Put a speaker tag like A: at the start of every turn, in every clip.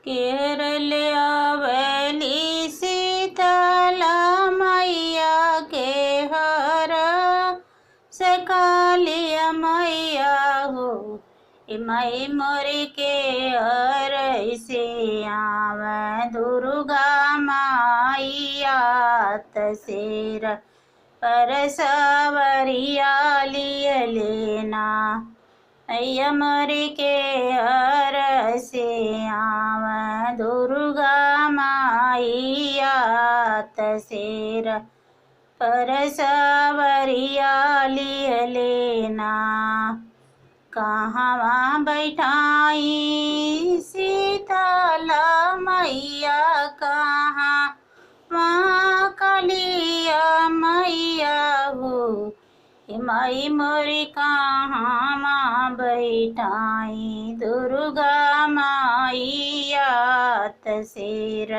A: केरल आवेली शीतला मैया के हर से कालिया मैया हो। मई मोरी के हर से आवे दुर्गा माइया तसेर पर सवरिया लिय लेना। मैया मोरी के हर से आवे दुर्गा माइया तसेर पर सवरिया लिय लेना। कहाँ बैठाई शीतला मैया कहाँ माँ कालिया मैया हो। माई मोरी कहाँ माँ बैठाई दुर्गा माइया तसेर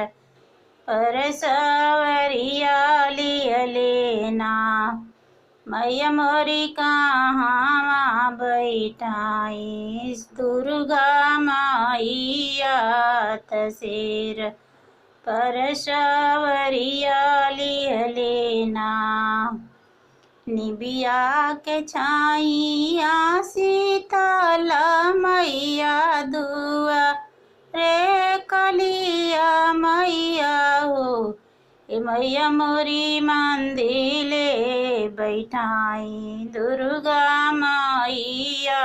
A: पर सवरिया लिय लेना। मैया मोरी कहाँ माँ बैठाई दुर्गा माइया तसेर पर सवरिया लिय लेना। निबिया के छाइया शीतला मैया दुआ रे कालिया मैया हो। मैया मोरी मंदिले बैठाई दुर्गा माइया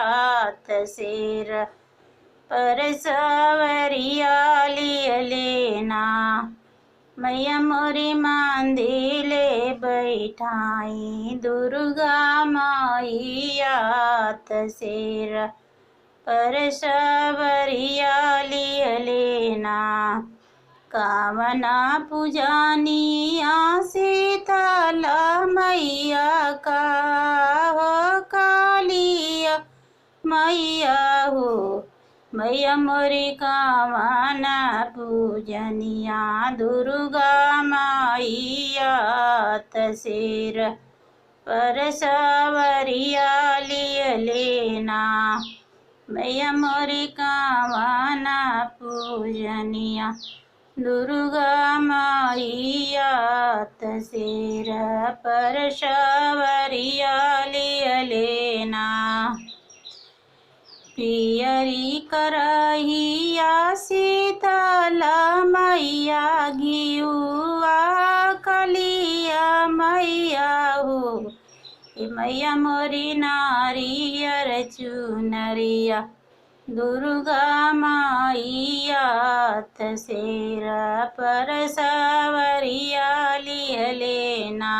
A: तसेर पर सवरिया लिय लेना। मैया मोरी मंदिले बैठाई दुर्गा माइया तसेर पर सवरिया लिय लेना। कामना पूजानिया शीतला मैया का हो कालिया मैया हो। मैया मोरी कामना पूजनिया दुर्गा माइया तसेर पर सवरिया लिय लेना। मैया मोरी कामना पूजनिया दुर्गा माइया तसेर पर सवरिया लिय लेना। पियरी करहिया शीतला मैया घिउआ कालिया मैया हो। मैया मोरी नारियर चुनरिया दुर्गा माइया तसेर पर सवरिया लिय लेना।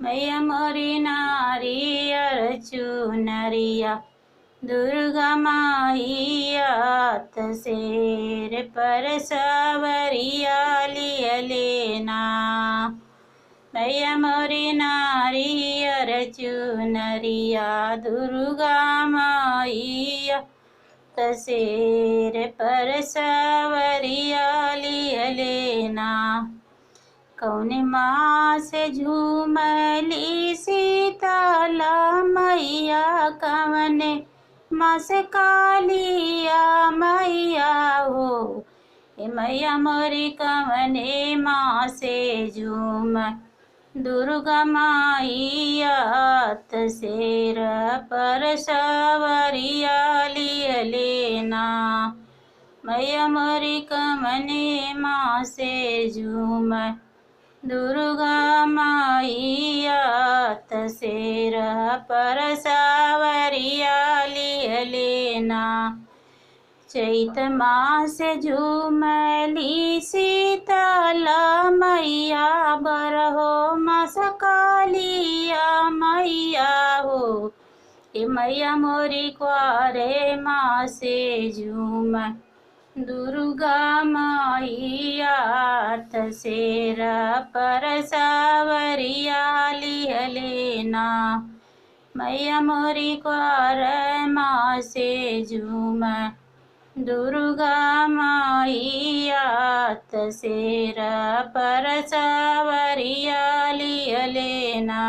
A: मैया मोरी नारियर चुनरिया दुर्गा माइया तसेर पर सवरिया लिय लेना। मैया मोरी नारियर चुनरिया दुर्गा माइया तसेर पर सवरिया लिय लेना। कौने माँ से झूमली शीतला मैया कवने माँ से कालिया मैया हो। मैया मोरी कवने माँ से झूम दुर्गा माइया तसेर पर सवरिया लिय लेना। मैया मोरी कवने माँ से झूम दुर्गा माइया तसेर पर सवरिया लिय लेना। चैत मास झूमली शीतला मैया बरहो मास कालिया मैया हो। मैया मोरी क्वारे मासे झूम दुर्गा माइया तसेर पर सवरिया लिय लेना। मैया मोरी क्वार मासे झूम दुर्गा माइया तसेर पर सवरिया लिय लेना।